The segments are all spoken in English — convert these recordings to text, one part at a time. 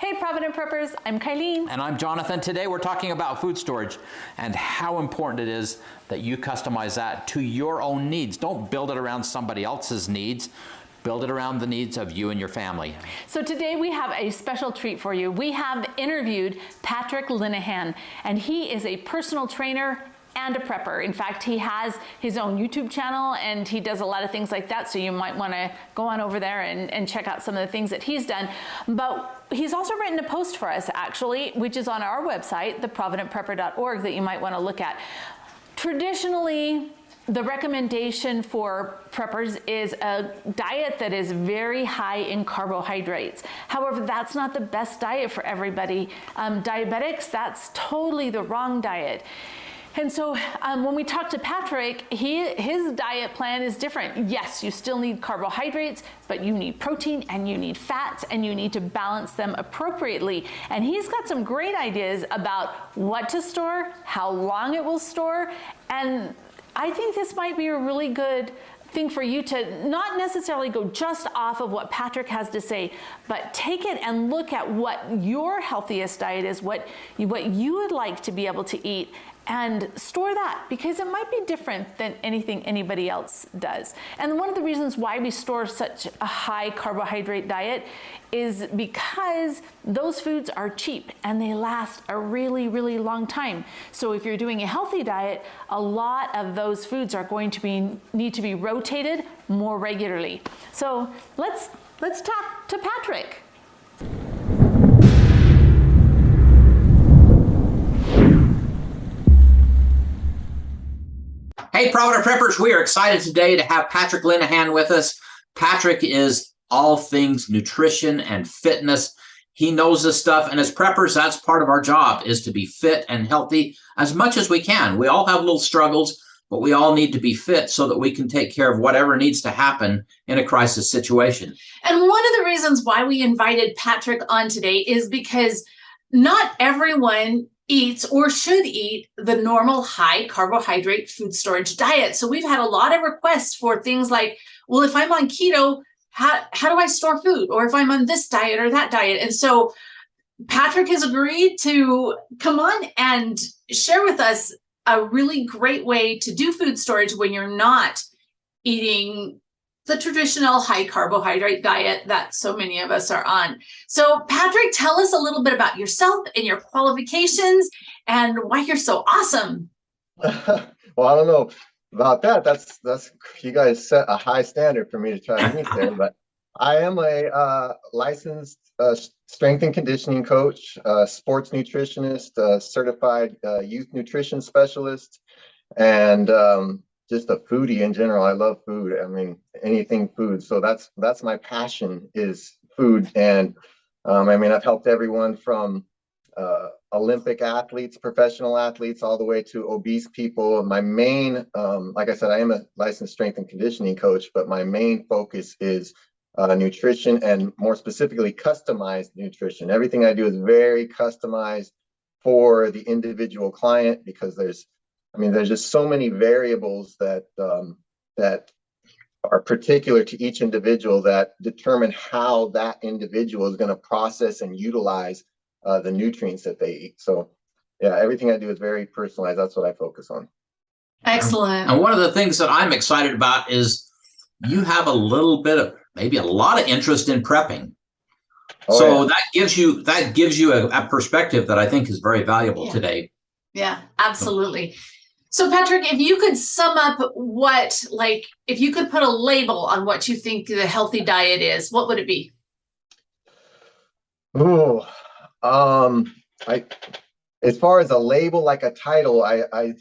Hey Provident Preppers, I'm Kylene. And I'm Jonathan. Today we're talking about food storage and how important it is that you customize that to your own needs. Don't build it around somebody else's needs. Build it around the needs of you and your family. So today we have a special treat for you. We have interviewed Patrick Linehan, and he is a personal trainer and a prepper. In fact, he has his own YouTube channel and he does a lot of things like that, so you might want to go on over there and check out some of the things that he's done. But he's also written a post for us, actually, which is on our website, theprovidentprepper.org, that you might want to look at. Traditionally, the recommendation for preppers is a diet that is very high in carbohydrates. However, that's not the best diet for everybody. Diabetics, that's totally the wrong diet. And so when we talk to Patrick, his diet plan is different. Yes, you still need carbohydrates, but you need protein and you need fats and you need to balance them appropriately. And he's got some great ideas about what to store, how long it will store, and I think this might be a really good thing for you to not necessarily go just off of what Patrick has to say, but take it and look at what your healthiest diet is, what you would like to be able to eat, and store that, because it might be different than anything anybody else does. And one of the reasons why we store such a high carbohydrate diet is because those foods are cheap and they last a really, really long time. So if you're doing a healthy diet, a lot of those foods are going to need to be rotated more regularly. So let's talk to Patrick. Hey, Provident Preppers, we are excited today to have Patrick Linehan with us. Patrick is all things nutrition and fitness. He knows this stuff, and as preppers, that's part of our job, is to be fit and healthy as much as we can. We all have little struggles, but we all need to be fit so that we can take care of whatever needs to happen in a crisis situation. And one of the reasons why we invited Patrick on today is because not everyone eats or should eat the normal high carbohydrate food storage diet. So we've had a lot of requests for things like, well, if I'm on keto, how do I store food? Or if I'm on this diet or that diet? And so Patrick has agreed to come on and share with us a really great way to do food storage when you're not eating the traditional high carbohydrate diet that so many of us are on. So Patrick, tell us a little bit about yourself and your qualifications and why you're so awesome. Well, I don't know about that. That's you guys set a high standard for me to try to meet there, but I am a licensed strength and conditioning coach, sports nutritionist, certified youth nutrition specialist, and just a foodie in general. I love food. I mean, anything food. So that's my passion, is food. And I mean, I've helped everyone from Olympic athletes, professional athletes, all the way to obese people. My main, like I said, I am a licensed strength and conditioning coach, but my main focus is nutrition, and more specifically, customized nutrition. Everything I do is very customized for the individual client, because there's just so many variables that are particular to each individual that determine how that individual is going to process and utilize the nutrients that they eat. So yeah, everything I do is very personalized. That's what I focus on. Excellent. And one of the things that I'm excited about is you have a little bit of, maybe a lot of interest in prepping. Oh, So yeah. that gives you a perspective that I think is very valuable today. Yeah, absolutely. So Patrick, if you could sum up if you could put a label on what you think the healthy diet is, what would it be? Oh, as far as a label, like a title, I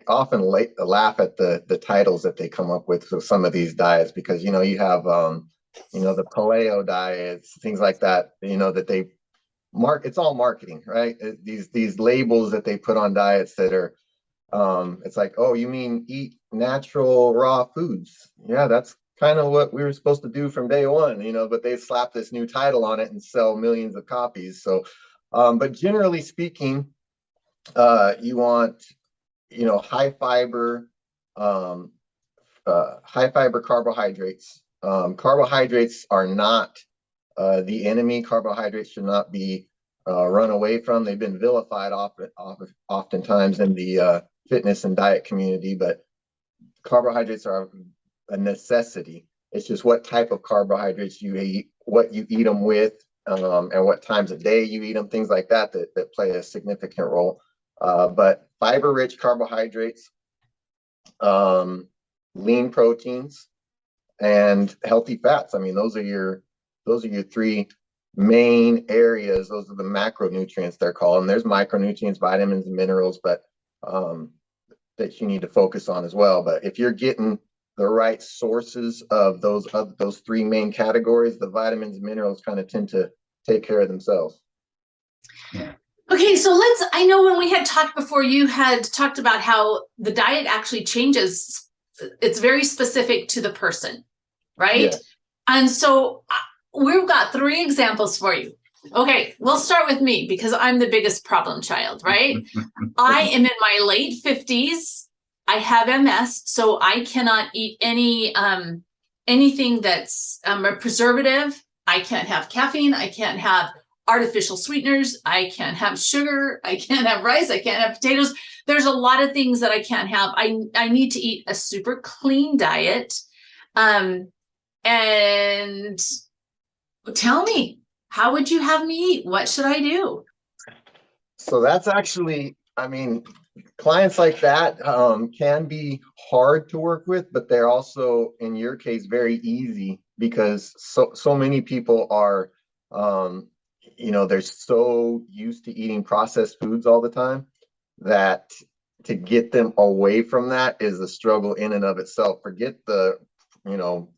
often laugh at the titles that they come up with for some of these diets, because you have the paleo diets, things like that, that they it's all marketing, right? These labels that they put on diets that are it's like, oh, you mean eat natural raw foods? Yeah, that's kind of what we were supposed to do from day one, but they slap this new title on it and sell millions of copies. So but generally speaking, you want high fiber carbohydrates. Carbohydrates are not the enemy. Carbohydrates should not be run away from. They've been vilified oftentimes in the fitness and diet community, but carbohydrates are a necessity. It's just what type of carbohydrates you eat, what you eat them with, and what times of day you eat them, things like that that play a significant role. But fiber-rich carbohydrates, lean proteins, and healthy fats. I mean, those are your three main areas. Those are the macronutrients they're called. And there's micronutrients, vitamins, and minerals, but that you need to focus on as well. But if you're getting the right sources of those three main categories, the vitamins and minerals kind of tend to take care of themselves. Okay, so I know when we had talked before, you had talked about how the diet actually changes. It's very specific to the person, right? Yeah. And so we've got 3 examples for you. Okay, we'll start with me because I'm the biggest problem child, right? I am in my late 50s. I have MS, so I cannot eat anything that's a preservative. I can't have caffeine. I can't have artificial sweeteners. I can't have sugar. I can't have rice. I can't have potatoes. There's a lot of things that I can't have. I need to eat a super clean diet. And tell me, how would you have me eat? What should I do? So that's actually, I mean, clients like that can be hard to work with, but they're also, in your case, very easy because so many people are, they're so used to eating processed foods all the time that to get them away from that is a struggle in and of itself. Forget the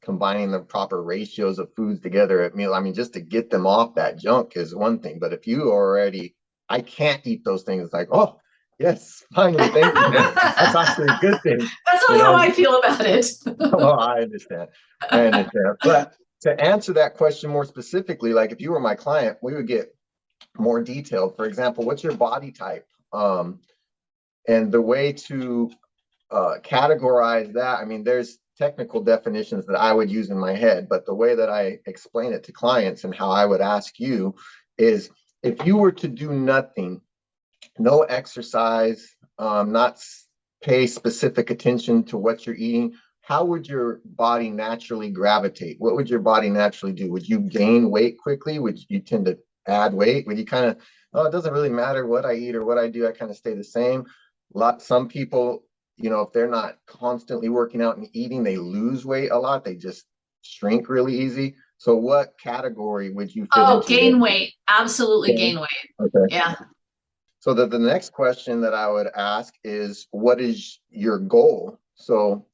combining the proper ratios of foods together at meal. I mean, just to get them off that junk is one thing, but if you already, I can't eat those things, it's like, oh, yes, finally, thank you. That's actually a good thing. That's not how I feel about it. Well, I understand. But to answer that question more specifically, like if you were my client, we would get more detailed. For example, what's your body type? And the way to categorize that, I mean, there's technical definitions that I would use in my head, but the way that I explain it to clients and how I would ask you is if you were to do nothing, no exercise, not pay specific attention to what you're eating, how would your body naturally gravitate? What would your body naturally do? Would you gain weight quickly? Would you tend to add weight? Would you kind of, oh, it doesn't really matter what I eat or what I do, I kind of stay the same? Some people, if they're not constantly working out and eating, they lose weight a lot. They just shrink really easy. So what category would you fit into? Gain weight. Absolutely gain weight. Okay. Yeah. So the next question that I would ask is, what is your goal? So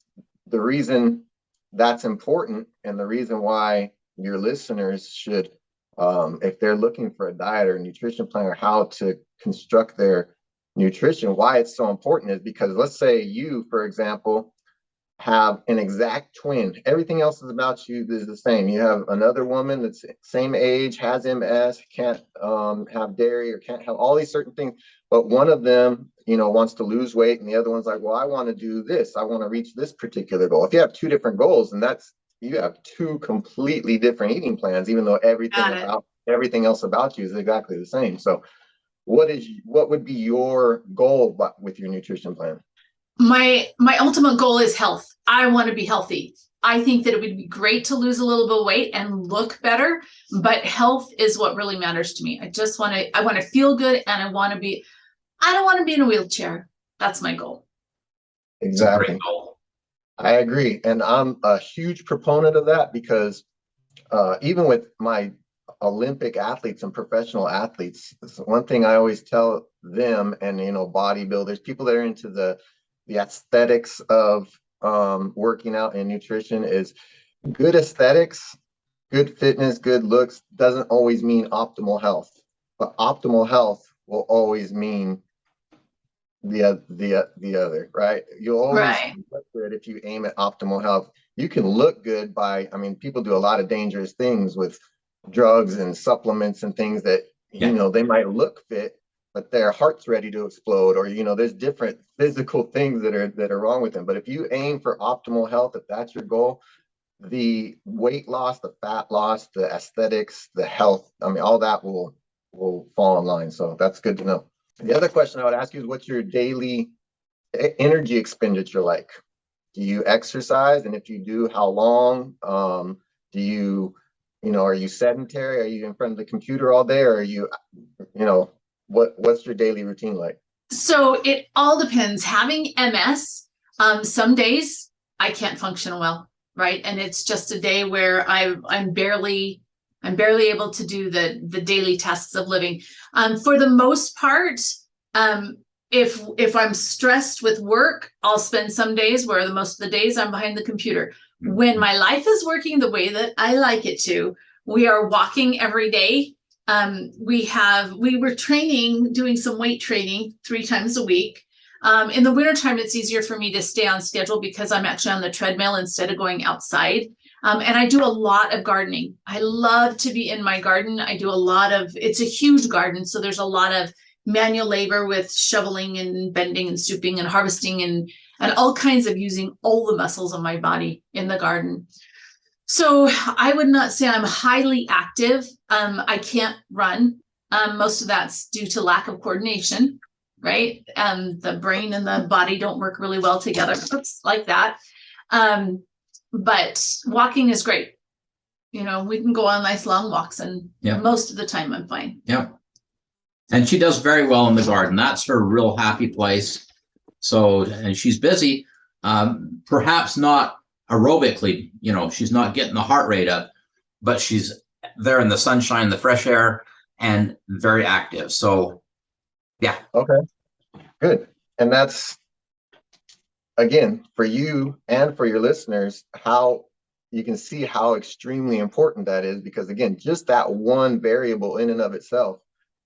the reason that's important and the reason why your listeners should, if they're looking for a diet or a nutrition plan or how to construct their nutrition, why it's so important is because let's say you, for example, have an exact twin. Everything else is about you is the same. You have another woman that's same age, has MS, can't have dairy or can't have all these certain things, but one of them, wants to lose weight and the other one's like, well, I want to do this. I want to reach this particular goal. If you have 2 different goals, and you have 2 completely different eating plans, even though everything else about you is exactly the same. So what would be your goal with your nutrition plan? My ultimate goal is health. I want to be healthy. I think that it would be great to lose a little bit of weight and look better, but health is what really matters to me. I want to feel good, and I don't want to be in a wheelchair. That's my goal. Exactly. I agree. And I'm a huge proponent of that because even with my Olympic athletes and professional athletes, one thing I always tell them, and bodybuilders, people that are into the aesthetics of working out and nutrition, is good aesthetics, good fitness, good looks doesn't always mean optimal health, but optimal health will always mean the other, right? You'll always look good if you aim at optimal health. You can look good people do a lot of dangerous things with drugs and supplements and things that, they might look fit, but their heart's ready to explode, or, there's different physical things that are wrong with them. But if you aim for optimal health, if that's your goal, the weight loss, the fat loss, the aesthetics, the health, I mean, all that will fall in line. So that's good to know. The other question I would ask you is, what's your daily energy expenditure like? Do you exercise? And if you do, how long? Do you, are you sedentary? Are you in front of the computer all day? Or are you, what's your daily routine like? So it all depends. Having MS, some days I can't function well, right? And it's just a day where I'm barely able to do the daily tasks of living. For the most part, if I'm stressed with work, I'll spend some days where the most of the days I'm behind the computer. When my life is working the way that I like it to, we are walking every day. We were doing some weight training 3 times a week. In the wintertime, it's easier for me to stay on schedule because I'm actually on the treadmill instead of going outside. And I do a lot of gardening. I love to be in my garden. I do it's a huge garden. So there's a lot of manual labor with shoveling and bending and stooping and harvesting and all kinds of using all the muscles of my body in the garden. So I would not say I'm highly active. I can't run. Most of that's due to lack of coordination, right? The brain and the body don't work really well together. Oops, like that. But walking is great. We can go on nice long walks, and most of the time I'm fine. Yeah. And she does very well in the garden. That's her real happy place. So, and she's busy, perhaps not aerobically, she's not getting the heart rate up, but she's there in the sunshine, the fresh air, and very active. So, yeah. Okay, good. And that's, again, for you and for your listeners, how you can see how extremely important that is, because again, just that one variable in and of itself,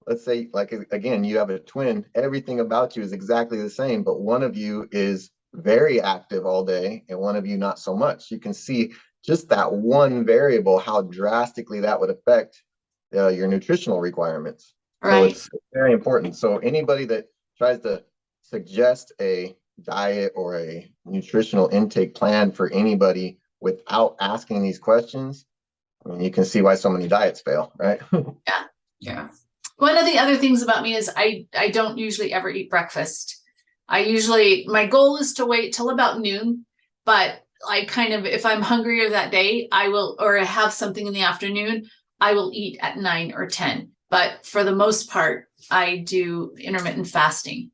let's say, like, again, you have a twin, everything about you is exactly the same, but one of you is very active all day and one of you not so much. You can see just that one variable, how drastically that would affect your nutritional requirements. Right. So it's very important. So anybody that tries to suggest a diet or a nutritional intake plan for anybody without asking these questions, I mean, you can see why so many diets fail, right? Yeah. One of the other things about me is I don't usually ever eat breakfast. My goal is to wait till about noon, but I kind of, if I'm hungrier that day, or I have something in the afternoon, I will eat at 9 or 10. But for the most part, I do intermittent fasting.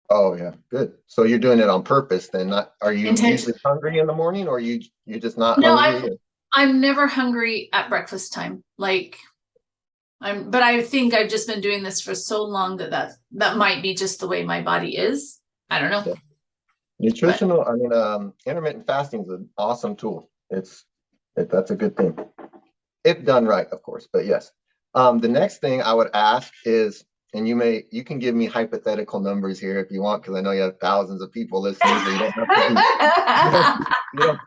Oh yeah, good. So you're doing it on purpose then? Are you usually hungry in the morning, or you're just not hungry? No, I'm never hungry at breakfast time. But I think I've just been doing this for so long that might be just the way my body is. I don't know. Yeah. Intermittent fasting is an awesome tool. That's a good thing, if done right, of course. But yes, the next thing I would ask is, and you can give me hypothetical numbers here if you want, because I know you have thousands of people listening, so you don't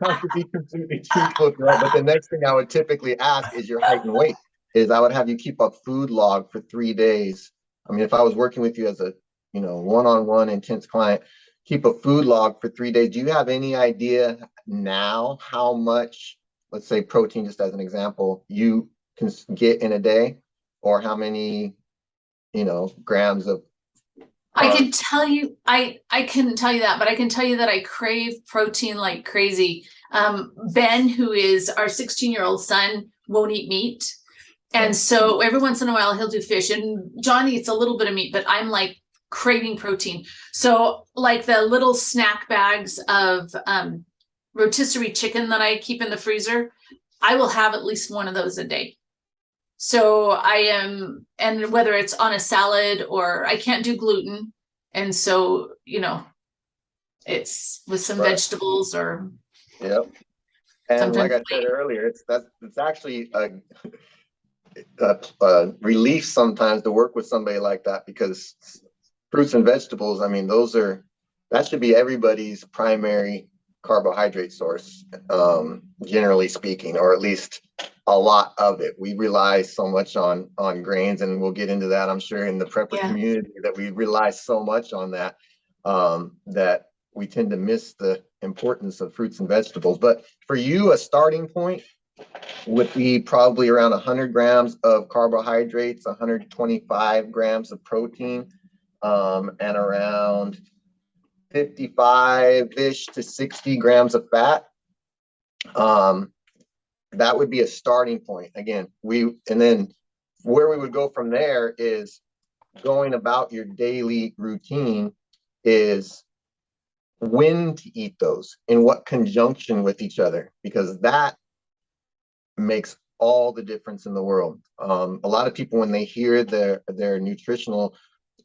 have to be completely truthful, right? But the next thing I would typically ask is your height and weight. I would have you keep a food log for 3 days. I mean, if I was working with you as a one-on-one intense client, keep a food log for 3 days. Do you have any idea now how much, let's say protein, just as an example, you can get in a day, or how many grams of I can tell you, I couldn't tell you that, but I can tell you that I crave protein like crazy. Ben, who is our 16-year-old son, won't eat meat. And so every once in a while he'll do fish, and John eats a little bit of meat, but I'm like craving protein. So like the little snack bags of rotisserie chicken that I keep in the freezer, I will have at least one of those a day. So and whether it's on a salad, or I can't do gluten. And so, it's with some vegetables or. Yep. And like I said earlier, it's actually a relief sometimes to work with somebody like that, because fruits and vegetables, I mean, that should be everybody's primary carbohydrate source, generally speaking, or at least a lot of it. We rely so much on grains, and we'll get into that, I'm sure, in the prepper community, that we rely so much on that, that we tend to miss the importance of fruits and vegetables. But for you, a starting point would be probably around 100 grams of carbohydrates, 125 grams of protein, and around 55-ish to 60 grams of fat. That would be a starting point. Again, and then where we would go from there is going about your daily routine is when to eat those, in what conjunction with each other, because that makes all the difference in the world. A lot of people, when they hear their nutritional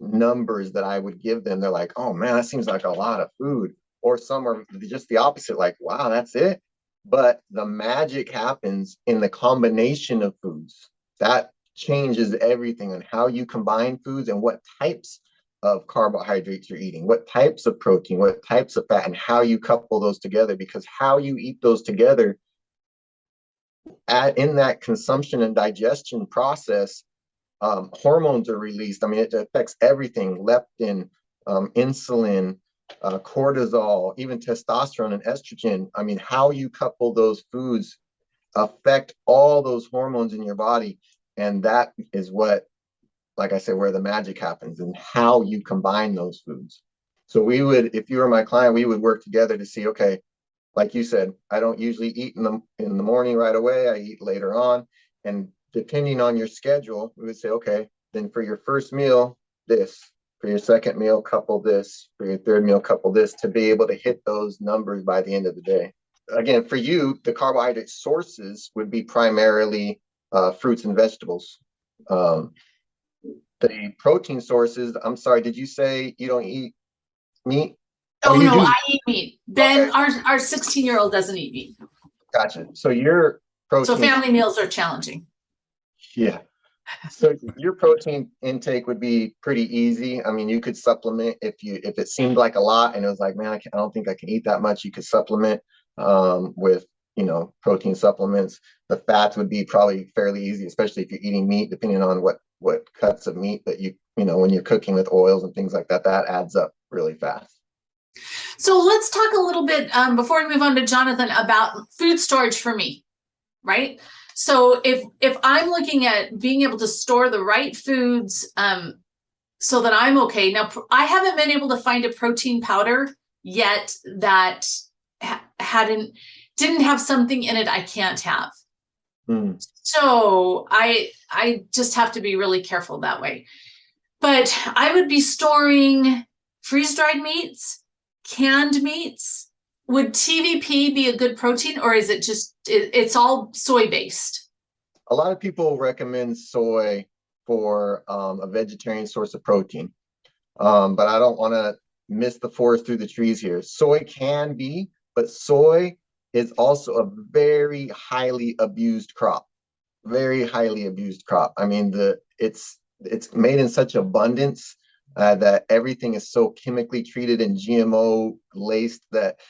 numbers that I would give them, they're like, oh man, that seems like a lot of food. Or some are just the opposite, like, wow, that's it. But the magic happens in the combination of foods. That changes everything on how you combine foods and what types of carbohydrates you're eating, what types of protein, what types of fat, and how you couple those together. Because how you eat those together in that consumption and digestion process, hormones are released. I mean, it affects everything: leptin, insulin, cortisol, even testosterone and estrogen. I mean, how you couple those foods affect all those hormones in your body. And that is what, like I said, where the magic happens, and how you combine those foods. So we would, if you were my client, we would work together to see, okay, like you said, I don't usually eat in the morning right away. I eat later on. And depending on your schedule, we would say, okay, then for your first meal, this. For your second meal, couple this. For your third meal, couple this, to be able to hit those numbers by the end of the day. Again, for you, the carbohydrate sources would be primarily fruits and vegetables. The protein sources, I'm sorry, did you say you don't eat meat? Oh, no, do. I eat meat. Ben, Okay. our 16-year-old doesn't eat meat. Gotcha. So your protein. So family meals are challenging. Yeah. So your protein intake would be pretty easy. I mean, you could supplement if it seemed like a lot and it was like, man, I don't think I can eat that much. You could supplement with, protein supplements. The fats would be probably fairly easy, especially if you're eating meat, depending on what cuts of meat that when you're cooking with oils and things like that, that adds up really fast. So let's talk a little bit before we move on to Jonathan about food storage for me, right? So if I'm looking at being able to store the right foods so that I'm okay. Now, I haven't been able to find a protein powder yet that didn't have something in it I can't have. So I just have to be really careful that way. But I would be storing freeze-dried meats, canned meats. Would TVP be a good protein, or is it just, it's all soy-based? A lot of people recommend soy for a vegetarian source of protein. But I don't want to miss the forest through the trees here. Soy can be, but soy is also a very highly abused crop. Very highly abused crop. I mean, it's made in such abundance that everything is so chemically treated and GMO laced that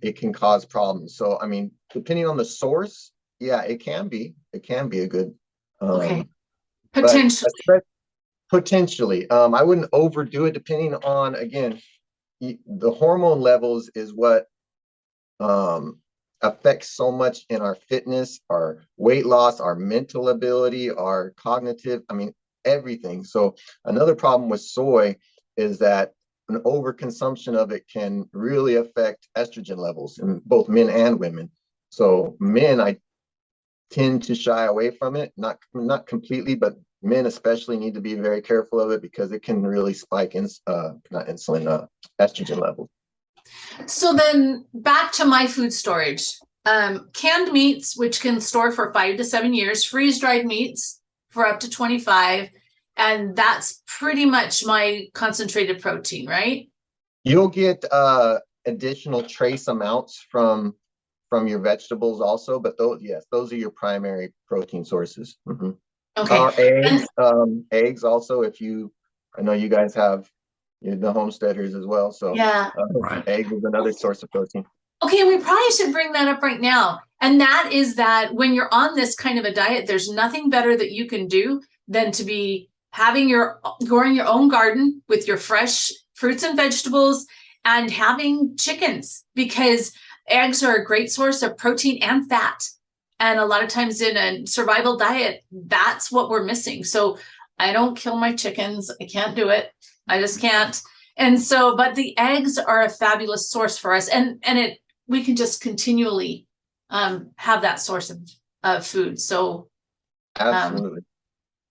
it can cause problems. So, I mean, depending on the source, yeah, it can be a good. Okay. Potentially. Potentially. I wouldn't overdo it, depending on, again, the hormone levels is what affects so much in our fitness, our weight loss, our mental ability, our cognitive, I mean, everything. So another problem with soy is that an overconsumption of it can really affect estrogen levels in both men and women. So men, I tend to shy away from it, not completely, but men especially need to be very careful of it because it can really spike estrogen levels. So then back to my food storage. Canned meats, which can store for 5 to 7 years, freeze-dried meats for up to 25, and that's pretty much my concentrated protein, right? You'll get additional trace amounts from your vegetables also, but those are your primary protein sources. Mm-hmm. Okay. Eggs also, I know you guys have the homesteaders as well, so yeah, eggs is another source of protein. Okay, we probably should bring that up right now. And that is that when you're on this kind of a diet, there's nothing better that you can do than to be growing your own garden with your fresh fruits and vegetables and having chickens, because eggs are a great source of protein and fat. And a lot of times in a survival diet, that's what we're missing. So I don't kill my chickens. I can't do it. I just can't. And so, but the eggs are a fabulous source for us. And we can just continually have that source of food. So Absolutely.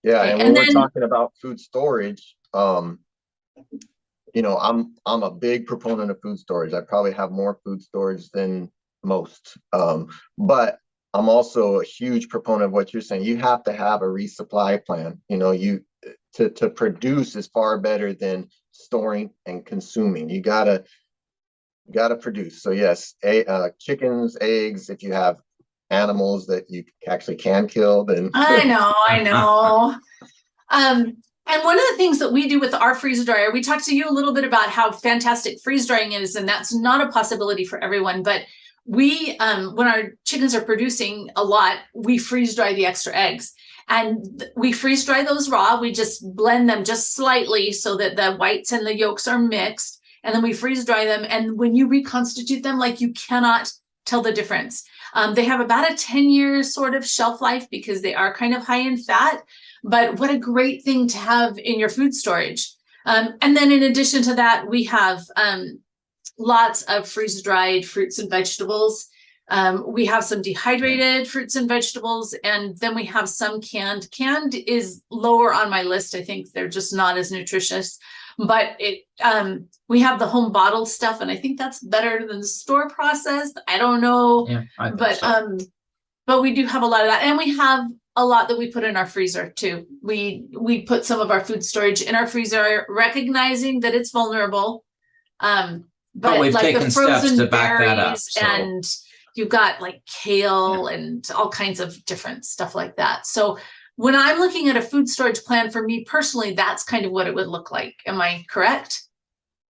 Yeah. okay. And when And we're then, talking about food storage, you know, I'm a big proponent of food storage. I probably have more food storage than most. But I'm also a huge proponent of what you're saying. You have to have a resupply plan. You know, to produce is far better than storing and consuming. You gotta produce. So yes, chickens, eggs. If you have animals that you actually can kill, then I know. And one of the things that we do with our freezer dryer, we talked to you a little bit about how fantastic freeze drying is, and that's not a possibility for everyone. But we, when our chickens are producing a lot, we freeze dry the extra eggs, and we freeze dry those raw. We just blend them just slightly so that the whites and the yolks are mixed, and then we freeze dry them. And when you reconstitute them, like, you cannot tell the difference. They have about a 10-year sort of shelf life because they are kind of high in fat. But what a great thing to have in your food storage. And then in addition to that, we have lots of freeze-dried fruits and vegetables. We have some dehydrated fruits and vegetables, and then we have some canned. Canned is lower on my list. I think they're just not as nutritious. But we have the home bottled stuff, and I think that's better than the store processed. I don't know. Yeah, I think so. But we do have a lot of that, and we have a lot that we put in our freezer too. We put some of our food storage in our freezer, recognizing that it's vulnerable. But we've like taken the steps frozen to back that up, berries, so. and you've got like kale and all kinds of different stuff like that. So when I'm looking at a food storage plan for me personally, that's kind of what it would look like. Am I correct?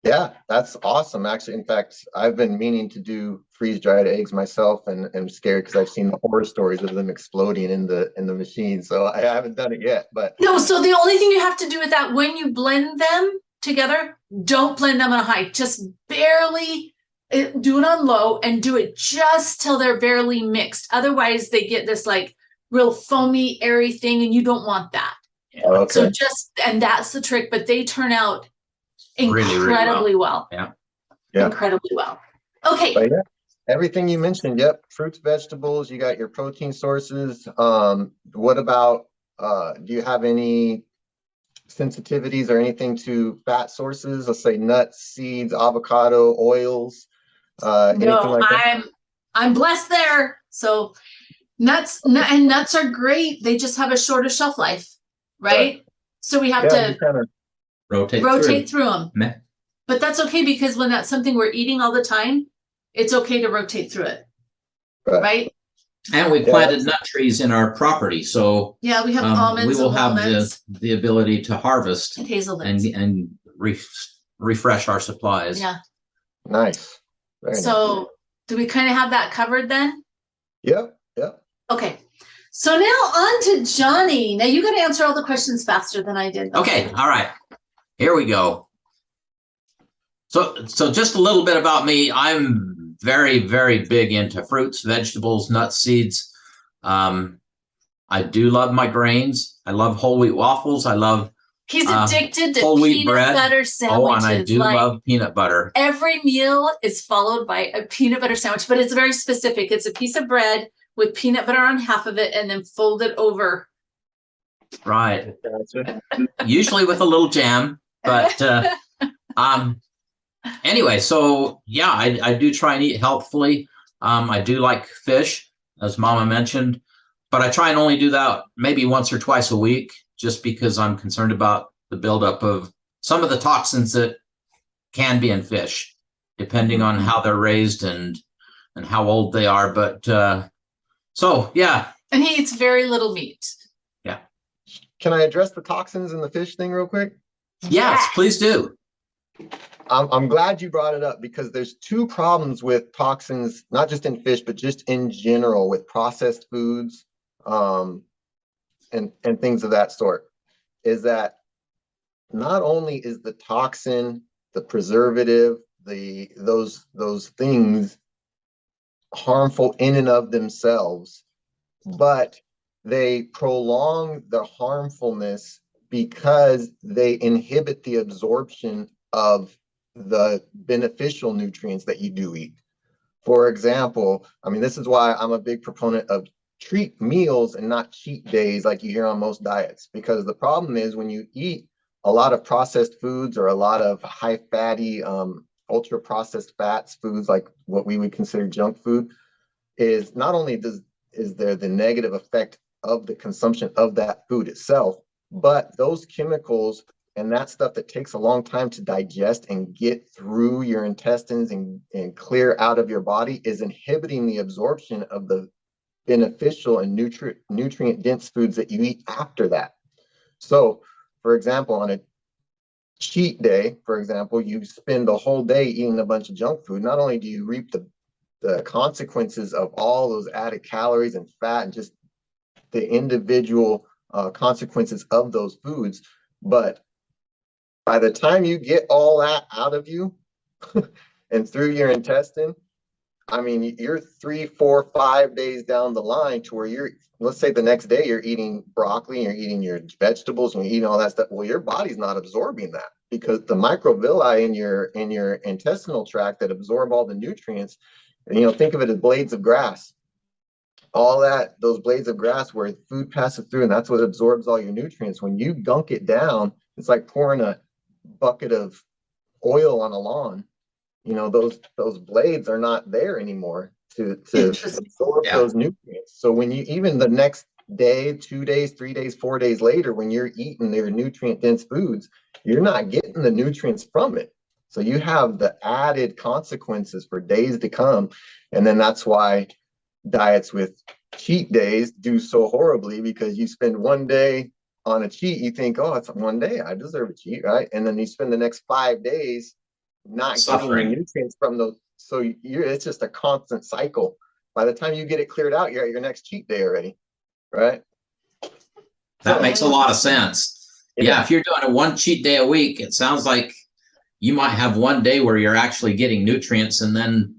yeah, that's awesome. Actually, in fact, I've been meaning to do freeze-dried eggs myself, and I'm scared because I've seen the horror stories of them exploding in the machine. So I haven't done it yet. But No, so the only thing you have to do with that, when you blend them together, don't blend them on a high, just barely do it on low, and do it just till they're barely mixed. Otherwise they get this like real foamy, airy thing, and you don't want that. okay. So and that's the trick, but they turn out incredibly well. Yeah. Incredibly well. Okay. But yeah, everything you mentioned, yep. Fruits, vegetables, you got your protein sources. What about do you have any sensitivities or anything to fat sources? Let's say nuts, seeds, avocado, oils, anything like that? I'm blessed there. So nuts are great. They just have a shorter shelf life, right? So we have to kind of Rotate through them. Meh. But that's okay, because when that's something we're eating all the time, it's okay to rotate through it, right? And we planted nut trees in our property, so yeah, we have almonds. We will and have the ability to harvest and hazelnuts and refresh our supplies. Yeah. Nice. Very so nice. Do we kind of have that covered then? Yep. Okay. So now on to Johnny. Now you got to answer all the questions faster than I did. Okay. All right. Here we go. So just a little bit about me. I'm very, very big into fruits, vegetables, nuts, seeds. I do love my grains. I love whole wheat waffles. I love He's addicted to whole wheat peanut bread. butter sandwiches. Oh, and I do love peanut butter. Every meal is followed by a peanut butter sandwich, but it's very specific. It's a piece of bread with peanut butter on half of it and then folded over. Right. Usually with a little jam, but anyway, so yeah, I do try and eat healthfully. I do like fish, as Mama mentioned, but I try and only do that maybe once or twice a week, just because I'm concerned about the buildup of some of the toxins that can be in fish, depending on how they're raised and how old they are. But so yeah. And he eats very little meat. Yeah. Can I address the toxins in the fish thing real quick? Yes, please do. I'm glad you brought it up, because there's two problems with toxins, not just in fish, but just in general with processed foods and things of that sort. Is that not only is the toxin, the preservative, those things harmful in and of themselves, but they prolong the harmfulness because they inhibit the absorption of the beneficial nutrients that you do eat. For example, I mean, this is why I'm a big proponent of treat meals and not cheat days like you hear on most diets, because the problem is when you eat a lot of processed foods or a lot of high fatty, ultra processed fats foods, like what we would consider junk food, is not only is there the negative effect of the consumption of that food itself, but those chemicals and that stuff that takes a long time to digest and get through your intestines and clear out of your body is inhibiting the absorption of the beneficial and nutrient dense foods that you eat after that. So, for example, on a cheat day, for example, you spend the whole day eating a bunch of junk food. Not only do you reap the consequences of all those added calories and fat and just the individual consequences of those foods, but by the time you get all that out of you and through your intestine, I mean, you're 3, 4, 5 days down the line to where let's say the next day you're eating broccoli, you're eating your vegetables, and you're eating all that stuff. Well, your body's not absorbing that because the microvilli in your intestinal tract that absorb all the nutrients, and, think of it as blades of grass. All that, those blades of grass where food passes through, and that's what absorbs all your nutrients. When you gunk it down, it's like pouring a bucket of oil on a lawn. Those blades are not there anymore to absorb those nutrients. So when you, even the next day, 2 days, 3 days, 4 days later, when you're eating their nutrient dense foods, you're not getting the nutrients from it. So you have the added consequences for days to come. And then that's why diets with cheat days do so horribly, because you spend one day on a cheat, you think, oh, it's one day, I deserve a cheat, right? And then you spend the next 5 days not Suffering. getting the nutrients from those. So it's just a constant cycle. By the time you get it cleared out, you're at your next cheat day already, right? That makes a lot of sense. Yeah, if you're doing a one cheat day a week, it sounds like you might have one day where you're actually getting nutrients, and then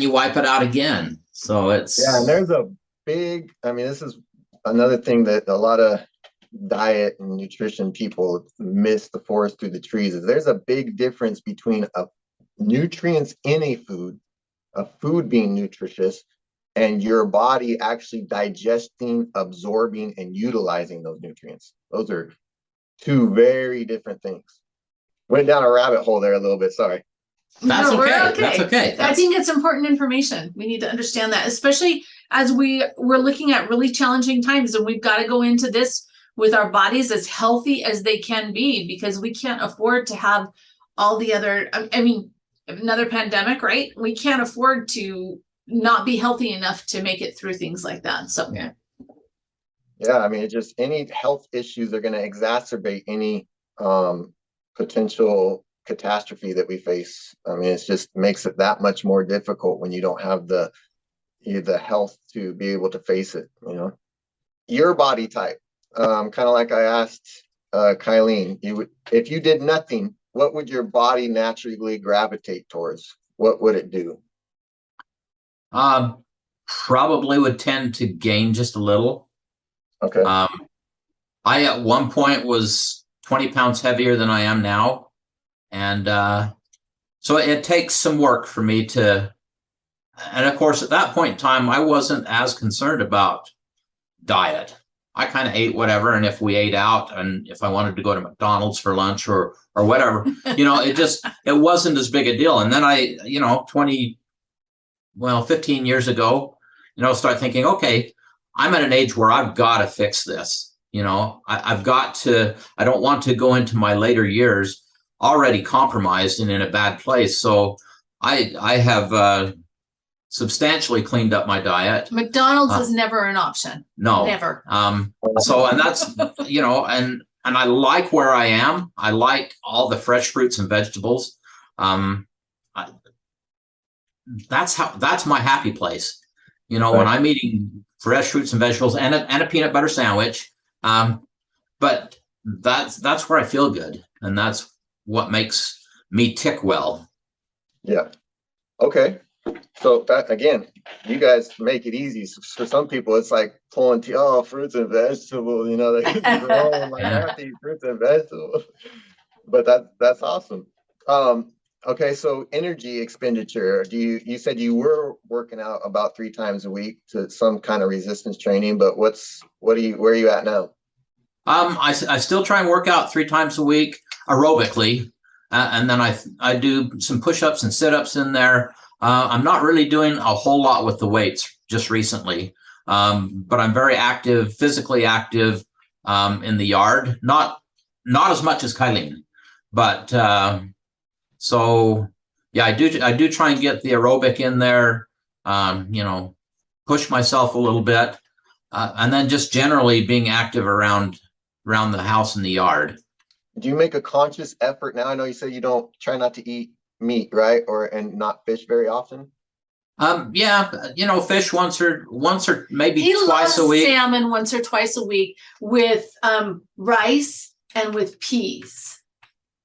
you wipe it out again. So it's and there's a big, I mean, this is another thing that a lot of diet and nutrition people miss the forest through the trees, is there's a big difference between nutrients in a food being nutritious, and your body actually digesting, absorbing, and utilizing those nutrients. Those are two very different things. Went down a rabbit hole there a little bit, sorry. That's okay. That's okay. I think it's important information. We need to understand that, especially as we're looking at really challenging times, and we've got to go into this with our bodies as healthy as they can be, because we can't afford to have all the other, I mean, another pandemic, right? We can't afford to not be healthy enough to make it through things like that. So yeah, I mean, just any health issues are going to exacerbate any potential catastrophe that we face. I mean, it just makes it that much more difficult when you don't have the health to be able to face it. Your body type, kind of like I asked Kylene, if you did nothing, what would your body naturally gravitate towards? What would it do? Probably would tend to gain just a little. Okay. I at one point was 20 pounds heavier than I am now. And so it takes some work for me and of course, at that point in time, I wasn't as concerned about diet. I kind of ate whatever. And if we ate out, and if I wanted to go to McDonald's for lunch or whatever, it wasn't as big a deal. And then I, 15 years ago, start thinking, okay, I'm at an age where I've got to fix this. I've got to, I don't want to go into my later years already compromised and in a bad place. So I have substantially cleaned up my diet. McDonald's is never an option. No, never. So, and that's, and I like where I am. I like all the fresh fruits and vegetables. That's my happy place. When I'm eating fresh fruits and vegetables and a peanut butter sandwich. But that's where I feel good. And that's what makes me tick well. Yeah. Okay. So that again, you guys make it easy. For some people, it's like pulling teeth. Oh, fruits and vegetables. You know, they just roll like I Yeah. have to eat fruits and vegetables. But that's awesome. Okay, so energy expenditure. You said you were working out about 3 times a week to some kind of resistance training, but where are you at now? I still try and work out 3 times a week aerobically, and then I do some push-ups and sit-ups in there. I'm not really doing a whole lot with the weights just recently, but I'm very active, physically active in the yard. Not as much as Kylene, but so yeah, I do try and get the aerobic in there. Push myself a little bit, and then just generally being active around the house and the yard. Do you make a conscious effort now? I know you said you don't try not to eat meat, right? And not fish very often. Yeah, fish once or maybe He twice loves a week. salmon once or twice a week with rice and with peas.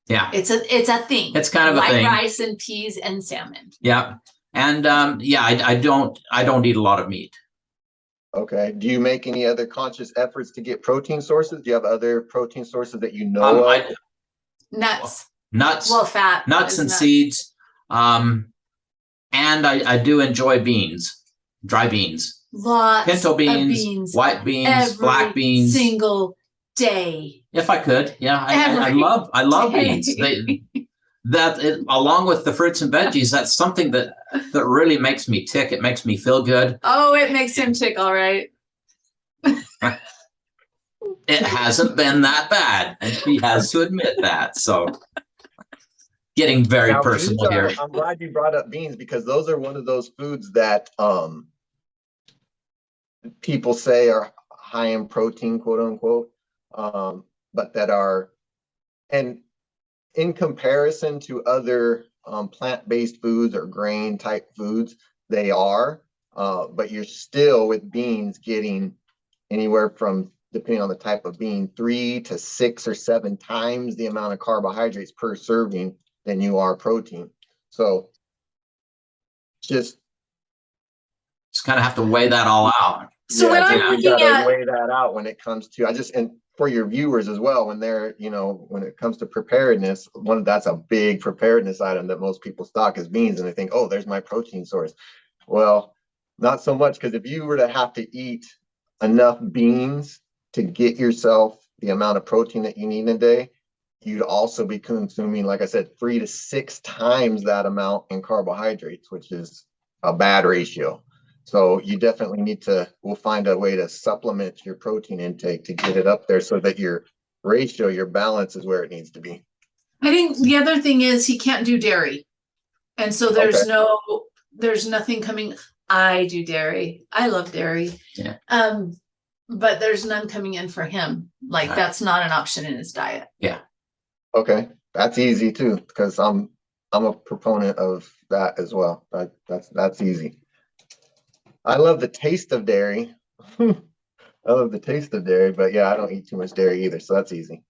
Yeah, It's a thing. It's kind of a like thing. Rice and peas and salmon. Yeah, and I don't eat a lot of meat. Okay. Do you make any other conscious efforts to get protein sources? Do you have other protein sources that you know of? Nuts. Nuts. Well, fat. Nuts and seeds. And I do enjoy beans, dry beans. Lots Pinto of beans, beans. white beans, Every black beans. single day. If I could, yeah, I love beans. Along with the fruits and veggies, that's something that really makes me tick. It makes me feel good. Oh, it makes him tick, all right. It hasn't been that bad, and she has to admit that. So, getting very Now, personal here. I'm glad you brought up beans because those are one of those foods that people say are high in protein, quote unquote, but that are, and in comparison to other plant-based foods or grain type foods, they are, but you're still with beans getting anywhere from, depending on the type of bean, 3 to 6 or 7 times the amount of carbohydrates per serving than you are protein. So just kind of have to weigh that all out. So when I'm you looking gotta at weigh that out when it comes to, and for your viewers as well, when they're, when it comes to preparedness, that's a big preparedness item that most people stock is beans, and they think, oh, there's my protein source. Well, not so much, because if you were to have to eat enough beans to get yourself the amount of protein that you need in a day, you'd also be consuming, like I said, 3 to 6 times that amount in carbohydrates, which is a bad ratio. So you definitely we'll find a way to supplement your protein intake to get it up there so that your ratio, your balance is where it needs to be. I think the other thing is he can't do dairy. And so there's nothing coming. I do dairy. I love dairy. Yeah. But there's none coming in for him. Like that's not an option in his diet. Yeah. Okay. That's easy too, because I'm a proponent of that as well. That's easy. I love the taste of dairy. I love the taste of dairy, but yeah, I don't eat too much dairy either, so that's easy.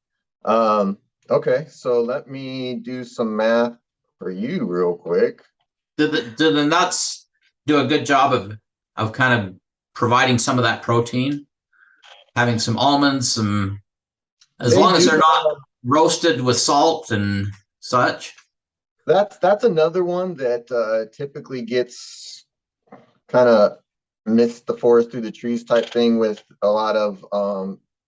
Okay, so let me do some math for you real quick. Do the nuts do a good job of kind of providing some of that protein? Having some almonds, as long as they're not roasted with salt and such. That's another one that typically gets kind of missed the forest through the trees type thing with a lot of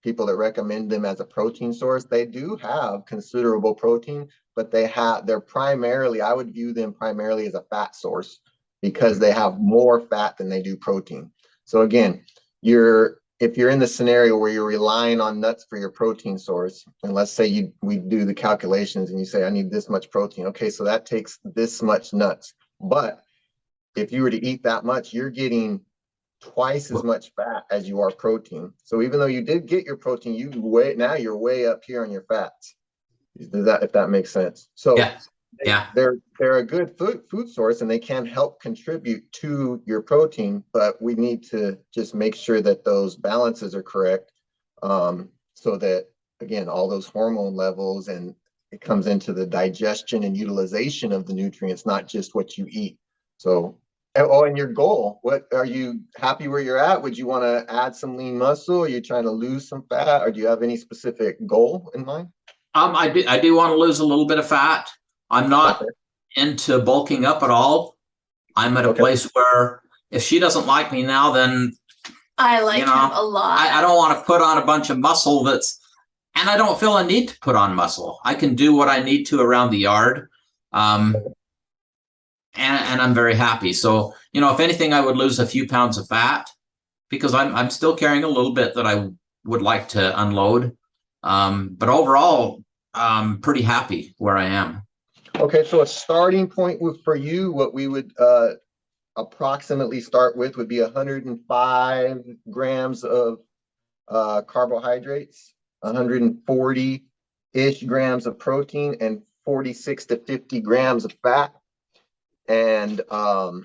people that recommend them as a protein source. They do have considerable protein, but they're primarily, I would view them primarily as a fat source because they have more fat than they do protein. So again, if you're in the scenario where you're relying on nuts for your protein source, and let's say we do the calculations and you say, I need this much protein. Okay, so that takes this much nuts. But if you were to eat that much, you're getting twice as much fat as you are protein. So even though you did get your protein, now you're way up here on your fats. If that makes sense. So yeah. They're a good food source and they can help contribute to your protein, but we need to just make sure that those balances are correct, so that again all those hormone levels and it comes into the digestion and utilization of the nutrients, not just what you eat. So, oh, and your goal, what are you happy where you're at? Would you want to add some lean muscle? Are you trying to lose some fat, or do you have any specific goal in mind? I do want to lose a little bit of fat. I'm not into bulking up at all. I'm at a place where if she doesn't like me now, then I like him a lot. I don't want to put on a bunch of muscle and I don't feel a need to put on muscle. I can do what I need to around the yard. And I'm very happy. So, if anything, I would lose a few pounds of fat because I'm still carrying a little bit that I would like to unload. But overall, I'm pretty happy where I am. Okay, so a starting point for you, what we would approximately start with would be 105 grams of carbohydrates, 140-ish grams of protein, and 46 to 50 grams of fat. And like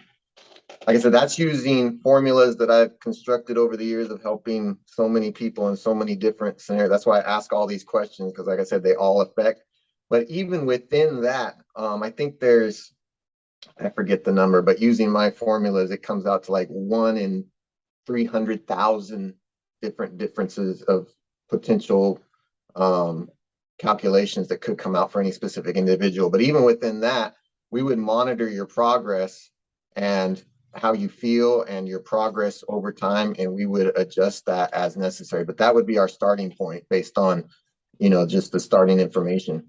I said, that's using formulas that I've constructed over the years of helping so many people in so many different scenarios. That's why I ask all these questions, because like I said, they all affect. But even within that, I think I forget the number, but using my formulas, it comes out to like 1 in 300,000 different differences of potential calculations that could come out for any specific individual. But even within that, we would monitor your progress and how you feel and your progress over time, and we would adjust that as necessary. But that would be our starting point based on, just the starting information.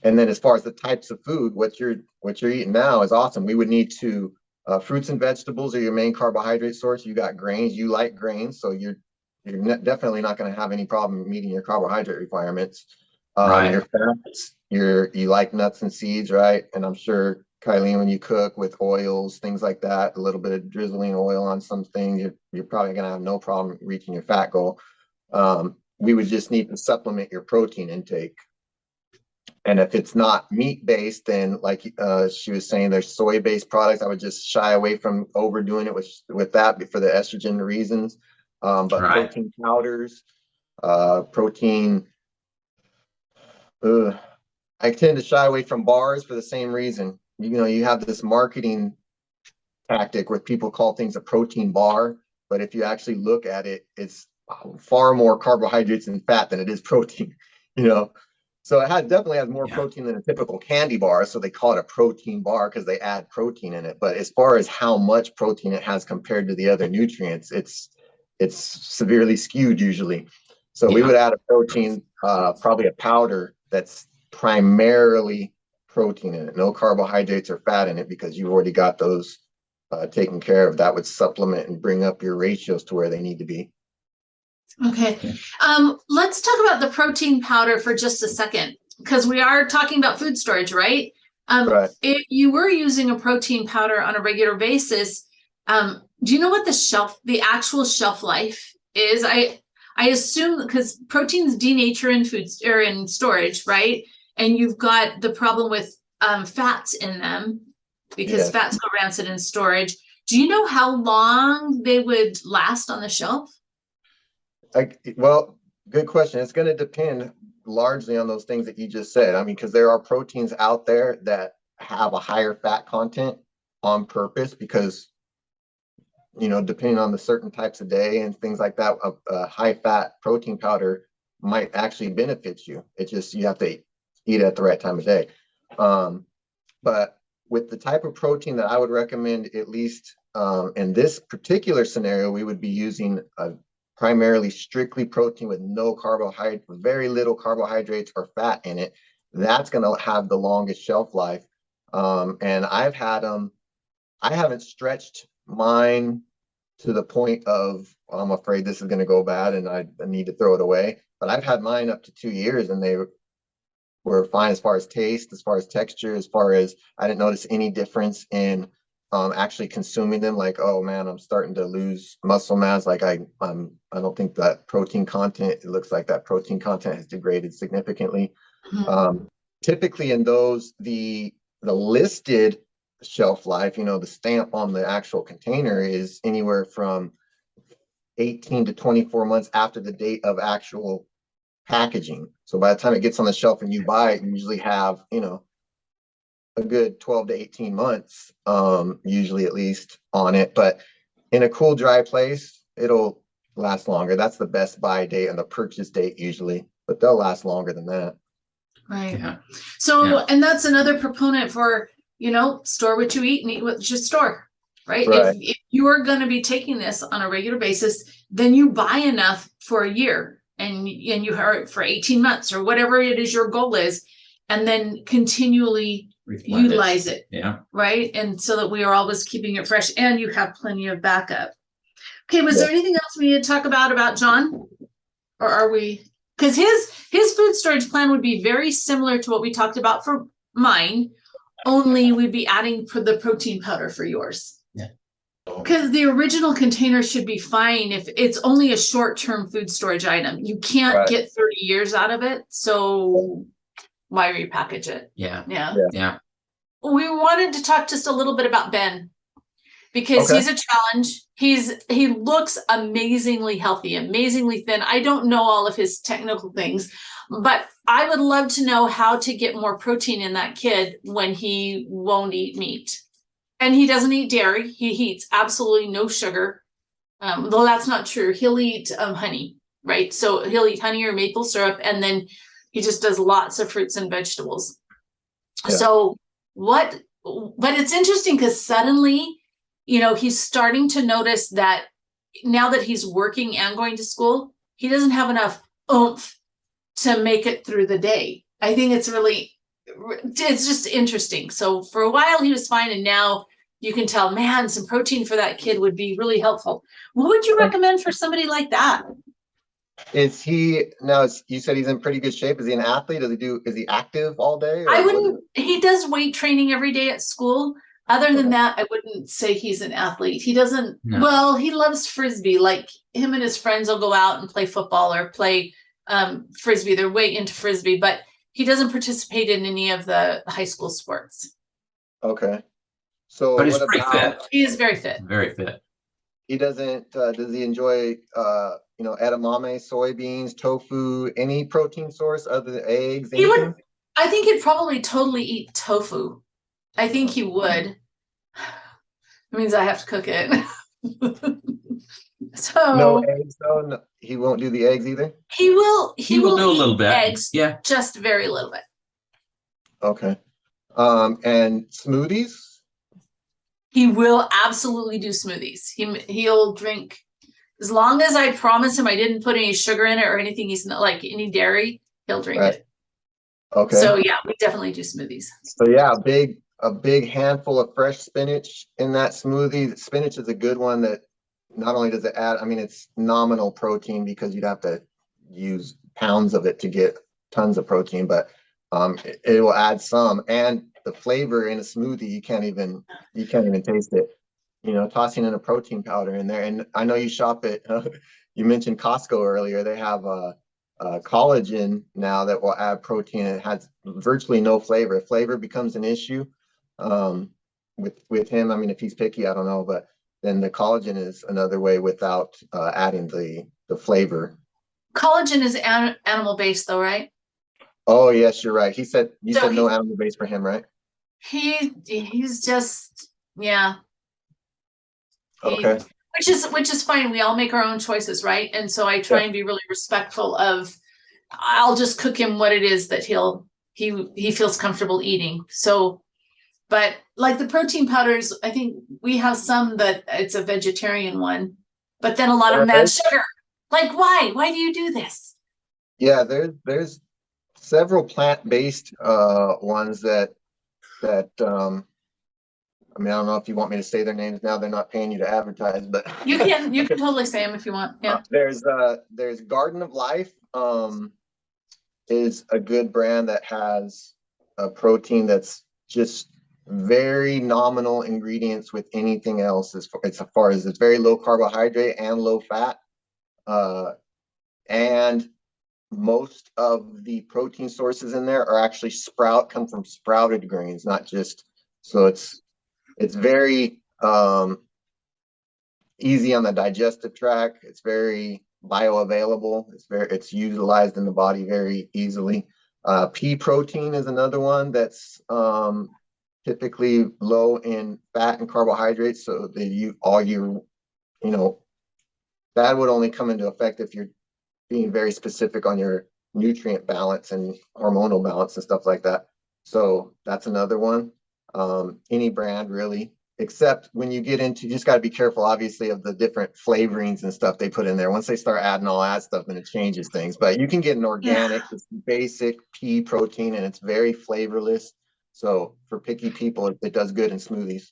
And then as far as the types of food, what you're eating now is awesome. We would need to fruits and vegetables are your main carbohydrate source. You got grains. You like grains, so you're definitely not going to have any problem meeting your carbohydrate requirements. Right. Your fats, you like nuts and seeds, right? And I'm sure, Kylene, when you cook with oils, things like that, a little bit of drizzling oil on something, you're probably going to have no problem reaching your fat goal. We would just need to supplement your protein intake. And if it's not meat-based, then like she was saying, there's soy-based products. I would just shy away from overdoing it with that for the estrogen reasons. But protein powders, protein, I tend to shy away from bars for the same reason. You have this marketing tactic where people call things a protein bar, but if you actually look at it, it's far more carbohydrates and fat than it is protein, So it definitely has more protein than a typical candy bar. So they call it a protein bar because they add protein in it. But as far as how much protein it has compared to the other nutrients, it's severely skewed usually. So we would add a protein, probably a powder that's primarily protein in it, no carbohydrates or fat in it, because you've already got those taken care of. That would supplement and bring up your ratios to where they need to be. Okay. Let's talk about the protein powder for just a second, because we are talking about food storage, right? Right. If you were using a protein powder on a regular basis, do you know what the actual shelf life is? I assume because proteins denature in foods or in storage, right? And you've got the problem with fats in them because fats go rancid in storage. Do you know how long they would last on the shelf? Well, good question. It's going to depend largely on those things that you just said. I mean, because there are proteins out there that have a higher fat content on purpose because, depending on the certain types of day and things like that, a high fat protein powder might actually benefit you. It's just, you have to eat it at the right time of day. But with the type of protein that I would recommend, at least in this particular scenario, we would be using a primarily strictly protein with no carbohydrate, very little carbohydrates or fat in it. That's going to have the longest shelf life. And I've had them, I haven't stretched mine to the point of, I'm afraid this is going to go bad and I need to throw it away. But I've had mine up to 2 years and they were fine as far as taste, as far as texture, as far as I didn't notice any difference in actually consuming them. Like, oh man, I'm starting to lose muscle mass. Like I don't think that protein content, it looks like that protein content has degraded significantly. Mm-hmm. Typically in those, the listed shelf life, the stamp on the actual container is anywhere from 18 to 24 months after the date of actual packaging. So by the time it gets on the shelf and you buy it, you usually have, you know, a good 12 to 18 months, usually at least on it. But in a cool, dry place, it'll last longer. That's the best buy date and the purchase date usually, but they'll last longer than that. Right. Yeah. So, Yeah. and that's another proponent for, you know, store what you eat and eat what you store, right? Right. If you are going to be taking this on a regular basis, then you buy enough for a year and you have it for 18 months or whatever it is your goal is, and then continually utilize it. Yeah. Right. And so that we are always keeping it fresh and you have plenty of backup. Okay. Was there anything else we need to talk about John? Or are we, because his food storage plan would be very similar to what we talked about for mine, only we'd be adding for the protein powder for yours. Yeah. Because the original container should be fine if it's only a short-term food storage item. You can't get 30 years out of it. So why repackage it? Yeah. Yeah. Yeah. We wanted to talk just a little bit about Ben because he's a challenge. He looks amazingly healthy, amazingly thin. I don't know all of his technical things, but I would love to know how to get more protein in that kid when he won't eat meat. And he doesn't eat dairy. He eats absolutely no sugar. Though that's not true. He'll eat honey, right? So he'll eat honey or maple syrup, and then he just does lots of fruits and vegetables. Yeah. So but it's interesting because suddenly, you know, he's starting to notice that now that he's working and going to school, he doesn't have enough oomph to make it through the day. I think it's just interesting. So for a while he was fine, and now you can tell, man, some protein for that kid would be really helpful. What would you recommend for somebody like that? You said he's in pretty good shape. Is he an athlete? Is he active all day? He does weight training every day at school. Other than that, I wouldn't say he's an athlete. He doesn't, well, he loves Frisbee. Like him and his friends will go out and play football or play Frisbee. They're way into Frisbee, but he doesn't participate in any of the high school sports. Okay. So, but he's pretty fit. He is very fit. Very fit. He doesn't, does he enjoy, edamame, soybeans, tofu, any protein source other than eggs? I think he'd probably totally eat tofu. I think he would. It means I have to cook it. So no eggs though? No, he won't do the eggs either? He will do a little bit. Eggs, yeah. Just very little bit. Okay. And smoothies? He will absolutely do smoothies. He'll drink, as long as I promise him I didn't put any sugar in it or anything, he's not like any dairy, he'll drink it. Okay. So yeah, we definitely do smoothies. So yeah, a big handful of fresh spinach in that smoothie. Spinach is a good one that not only does it add, I mean, it's nominal protein because you'd have to use pounds of it to get tons of protein, but it will add some. And the flavor in a smoothie, you can't even taste it. You know, tossing in a protein powder in there. And I know you shop at, you mentioned Costco earlier. They have collagen now that will add protein. It has virtually no flavor. If flavor becomes an issue with him, I mean, if he's picky, I don't know, but then the collagen is another way without adding the flavor. Collagen is animal based though, right? Oh yes, you're right. You said no animal based for him, right? He's just, yeah. Okay. Which is fine. We all make our own choices, right? And so I try and be really respectful of, I'll just cook him what it is that he feels comfortable eating. So, but like the protein powders, I think we have some that it's a vegetarian one, but then a lot of them add sugar. Like why? Why do you do this? Yeah, there's several plant-based ones that I mean, I don't know if you want me to say their names now. They're not paying you to advertise, but you can totally say them if you want. Yeah. There's Garden of Life is a good brand that has a protein that's just very nominal ingredients with anything else as far as it's very low carbohydrate and low fat. And most of the protein sources in there are actually come from sprouted grains, not just, so it's very easy on the digestive tract. It's very bioavailable. It's utilized in the body very easily. Pea protein is another one that's typically low in fat and carbohydrates. So that would only come into effect if you're being very specific on your nutrient balance and hormonal balance and stuff like that. So that's another one. Any brand really, except when you get into, you just got to be careful, obviously, of the different flavorings and stuff they put in there. Once they start adding all that stuff, then it changes things. But you can get an organic, just basic pea protein, and it's very flavorless. So for picky people, it does good in smoothies.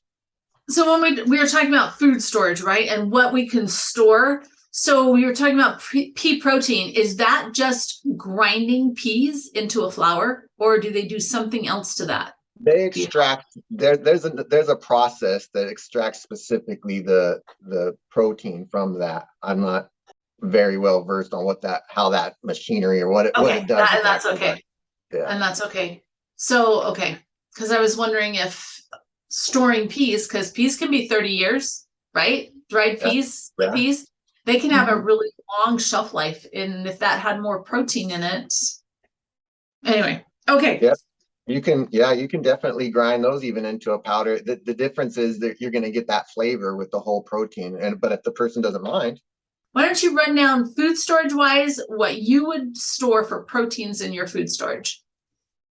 So when we were talking about food storage, right, and what we can store. So we were talking about pea protein. Is that just grinding peas into a flour, or do they do something else to that? They extract, there's a process that extracts specifically the protein from that. I'm not very well versed on how that machinery or what it does. And that's okay. Yeah. And that's okay. So, okay. Because I was wondering if storing peas, because peas can be 30 years, right? Dried peas, they can have a really long shelf life. And if that had more protein in it. Anyway, okay. Yep. You can definitely grind those even into a powder. The difference is that you're going to get that flavor with the whole protein. But if the person doesn't mind, why don't you run down food storage wise what you would store for proteins in your food storage?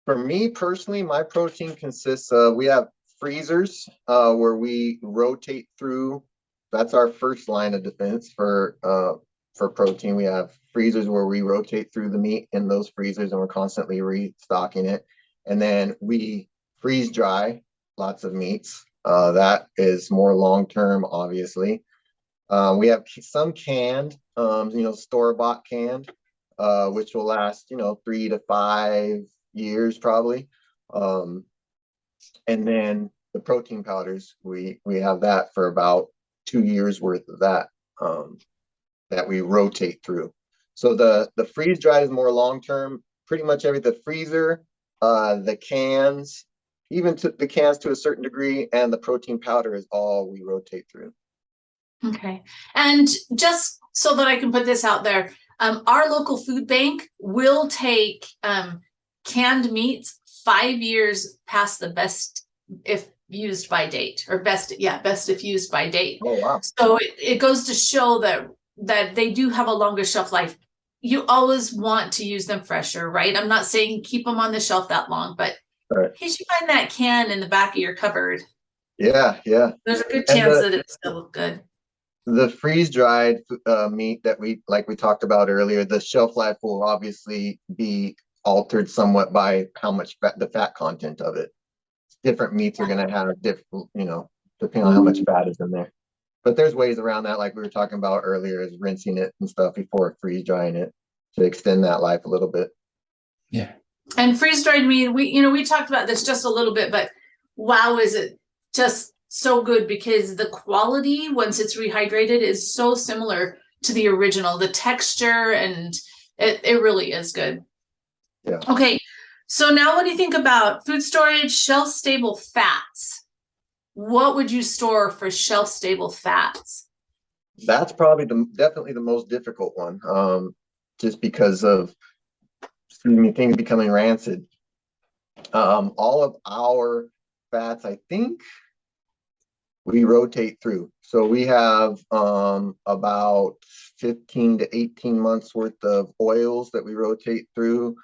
For me personally, my protein consists of, we have freezers where we rotate through. That's our first line of defense for protein. We have freezers where we rotate through the meat in those freezers, and we're constantly restocking it. And then we freeze dry lots of meats. That is more long-term, obviously. We have some canned, store-bought canned, which will last, 3 to 5 years probably. And then the protein powders, we have that for about 2 years worth of that, that we rotate through. So the freeze dried is more long-term, pretty much the freezer, the cans, even to the cans to a certain degree, and the protein powder is all we rotate through. Okay. And just so that I can put this out there, our local food bank will take canned meats 5 years past the best if used by date, or best if used by date. Oh, wow. So it goes to show that they do have a longer shelf life. You always want to use them fresher, right? I'm not saying keep them on the shelf that long, but in case you find that can in the back of your cupboard. Yeah. There's a good chance that it's still good. The freeze-dried meat that we talked about earlier, the shelf life will obviously be altered somewhat by how much the fat content of it. Different meats are going to have different, depending on how much fat is in there. But there's ways around that, like we were talking about earlier, is rinsing it and stuff before freeze drying it to extend that life a little bit. Yeah. And freeze dried meat, we talked about this just a little bit, but wow, is it just so good, because the quality once it's rehydrated is so similar to the original, the texture, and it really is good. Yeah. Okay. So now what do you think about food storage, shelf-stable fats? What would you store for shelf-stable fats? That's probably definitely the most difficult one, just because of things becoming rancid. All of our fats, I think, we rotate through. So we have about 15 to 18 months worth of oils that we rotate through.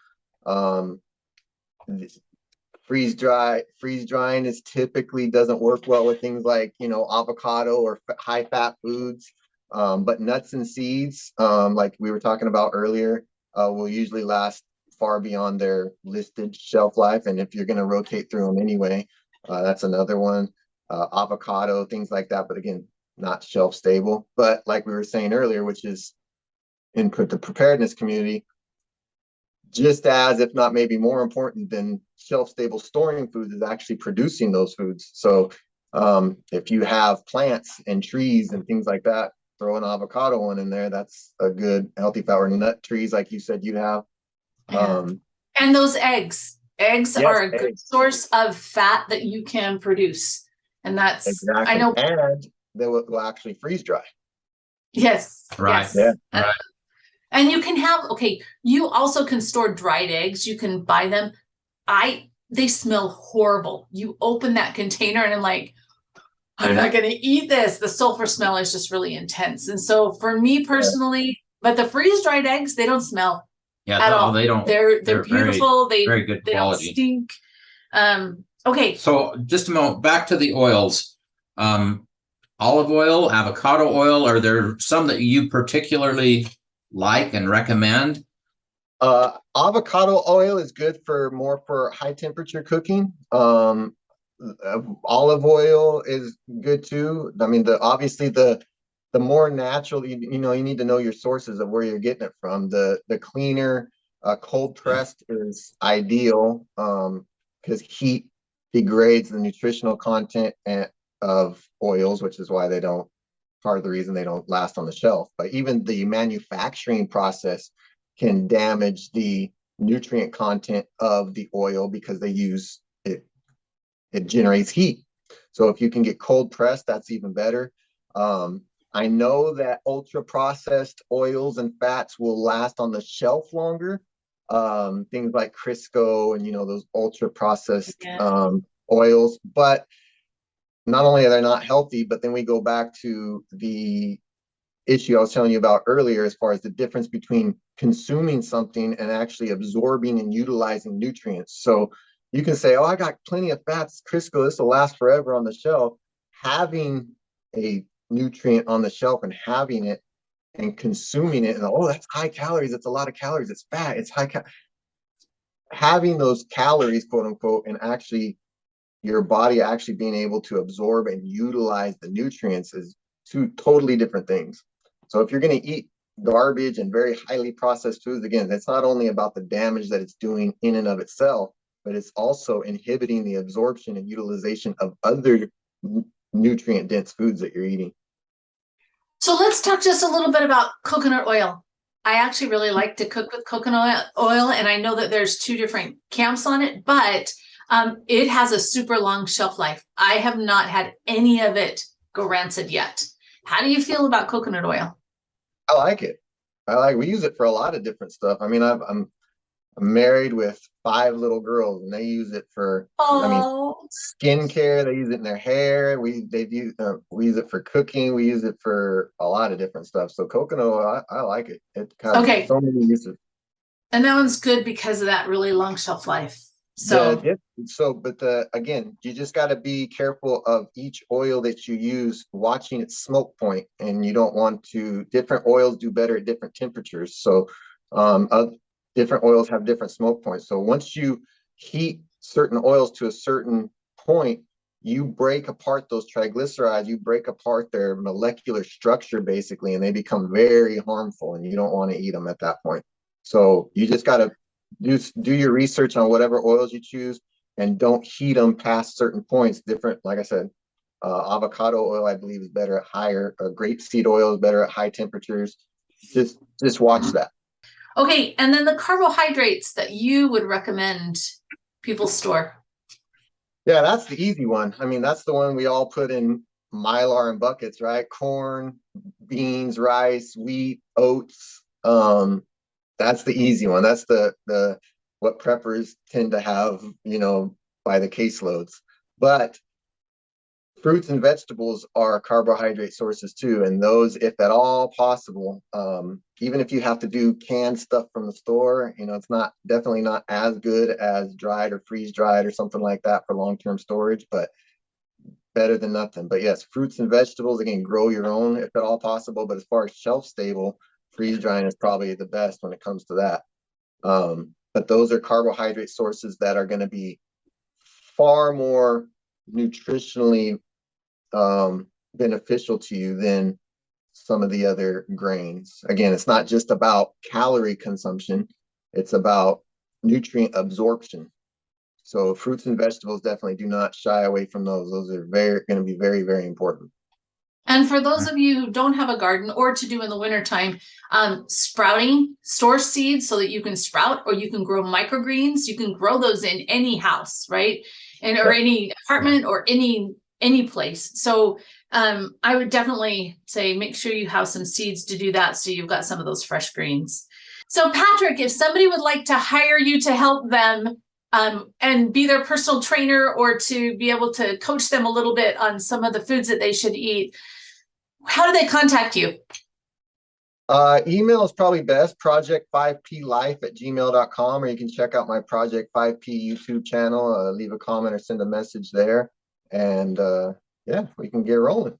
Freeze drying is typically doesn't work well with things like, avocado or high fat foods. But nuts and seeds, like we were talking about earlier, will usually last far beyond their listed shelf life. And if you're going to rotate through them anyway, that's another one. Avocado, things like that. But again, not shelf stable. But like we were saying earlier, which is in the preparedness community, just as, if not maybe more important than shelf-stable storing foods, is actually producing those foods. So if you have plants and trees and things like that, throw an avocado one in there. That's a good healthy fat. Or nut trees, like you said, you have. And those eggs. Eggs are a good source of fat that you can produce. And that's, exactly. I know. And they will actually freeze dry. Yes. Right. Yes. Yeah. Right. And you can have, okay, you also can store dried eggs. You can buy them. They smell horrible. You open that container and I'm like, I'm not going to eat this. The sulfur smell is just really intense. And so for me personally, but the freeze-dried eggs, they don't smell Yeah, at no, all. they don't. They're They're beautiful. very good they don't quality. stink. Okay. So just a moment, back to the oils. Olive oil, avocado oil, are there some that you particularly like and recommend? Avocado oil is good for more for high temperature cooking. Olive oil is good too. I mean, obviously the more natural, you need to know your sources of where you're getting it from. The cleaner, cold pressed is ideal because heat degrades the nutritional content of oils, which is why part of the reason they don't last on the shelf. But even the manufacturing process can damage the nutrient content of the oil because it generates heat. So if you can get cold pressed, that's even better. I know that ultra processed oils and fats will last on the shelf longer. Things like Crisco and those ultra processed oils, but not only are they not healthy, but then we go back to the issue I was telling you about earlier, as far as the difference between consuming something and actually absorbing and utilizing nutrients. So you can say, oh, I got plenty of fats, Crisco, this will last forever on the shelf. Having a nutrient on the shelf and having it and consuming it, and oh, that's high calories, it's a lot of calories, it's fat, it's having those calories, quote unquote, and actually your body actually being able to absorb and utilize the nutrients is two totally different things. So if you're going to eat garbage and very highly processed foods, again, that's not only about the damage that it's doing in and of itself, but it's also inhibiting the absorption and utilization of other nutrient dense foods that you're eating. So let's talk just a little bit about coconut oil. I actually really like to cook with coconut oil, and I know that there's two different camps on it, but it has a super long shelf life. I have not had any of it go rancid yet. How do you feel about coconut oil? I like it. We use it for a lot of different stuff. I mean, I'm married with 5 little girls, and they use it for, skincare. They use it in their hair. We use it for cooking. We use it for a lot of different stuff. So coconut oil, I like it. It has so many uses. And that one's good because of that really long shelf life. So, again, you just got to be careful of each oil that you use, watching its smoke point, and you don't want to. Different oils do better at different temperatures. So, different oils have different smoke points. So once you heat certain oils to a certain point, you break apart those triglycerides, you break apart their molecular structure basically, and they become very harmful, and you don't want to eat them at that point. So you just got to do your research on whatever oils you choose, and don't heat them past certain points. Different, like I said, avocado oil, I believe, is better at higher. Grapeseed oil is better at high temperatures. Just watch that. Okay, and then the carbohydrates that you would recommend people store. Yeah, that's the easy one. I mean, that's the one we all put in Mylar and buckets, right? Corn, beans, rice, wheat, oats. That's the easy one. That's the what preppers tend to have, by the caseloads. But fruits and vegetables are carbohydrate sources too, and those, if at all possible, even if you have to do canned stuff from the store, it's definitely not as good as dried or freeze dried or something like that for long-term storage, but better than nothing. But yes, fruits and vegetables, again, grow your own if at all possible. But as far as shelf stable, freeze drying is probably the best when it comes to that. But those are carbohydrate sources that are going to be far more nutritionally beneficial to you than some of the other grains. Again, it's not just about calorie consumption, it's about nutrient absorption. So fruits and vegetables, definitely do not shy away from those. Those are going to be very, very important. And for those of you who don't have a garden or to do in the wintertime, sprouting, store seeds so that you can sprout, or you can grow microgreens. You can grow those in any house, right? Or any apartment or any any place. So I would definitely say make sure you have some seeds to do that, so you've got some of those fresh greens. So Patrick, if somebody would like to hire you to help them and be their personal trainer, or to be able to coach them a little bit on some of the foods that they should eat, how do they contact you? Email is probably best, project5plife@gmail.com, or you can check out my Project 5P YouTube channel, leave a comment or send a message there, and yeah, we can get rolling.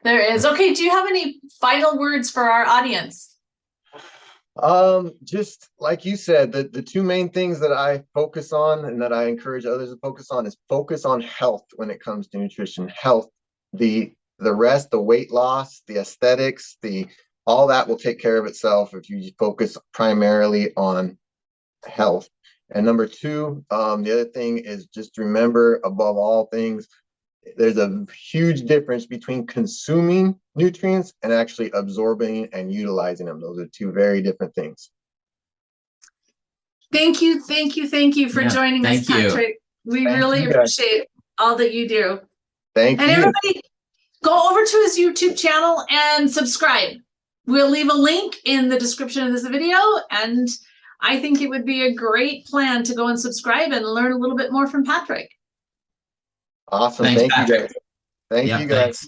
There is. Okay, do you have any final words for our audience? Just like you said, the two main things that I focus on and that I encourage others to focus on is focus on health when it comes to nutrition. Health, the rest, the weight loss, the aesthetics, all that will take care of itself if you focus primarily on health. And number two, the other thing is just remember, above all things, there's a huge difference between consuming nutrients and actually absorbing and utilizing them. Those are two very different things. Thank you for joining us, Patrick. We really appreciate all that you do. Thank you. And everybody, go over to his YouTube channel and subscribe. We'll leave a link in the description of this video, and I think it would be a great plan to go and subscribe and learn a little bit more from Patrick. Awesome. Thanks, Thank you, Patrick. guys. Thank you, guys. Thanks.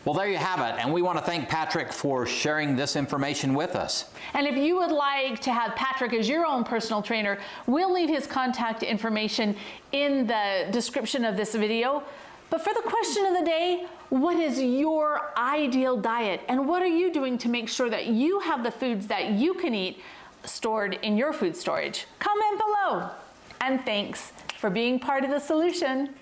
Well, there you have it, and we want to thank Patrick for sharing this information with us. And if you would like to have Patrick as your own personal trainer, we'll leave his contact information in the description of this video. But for the question of the day, what is your ideal diet? And what are you doing to make sure that you have the foods that you can eat stored in your food storage? Comment below. And thanks for being part of the solution.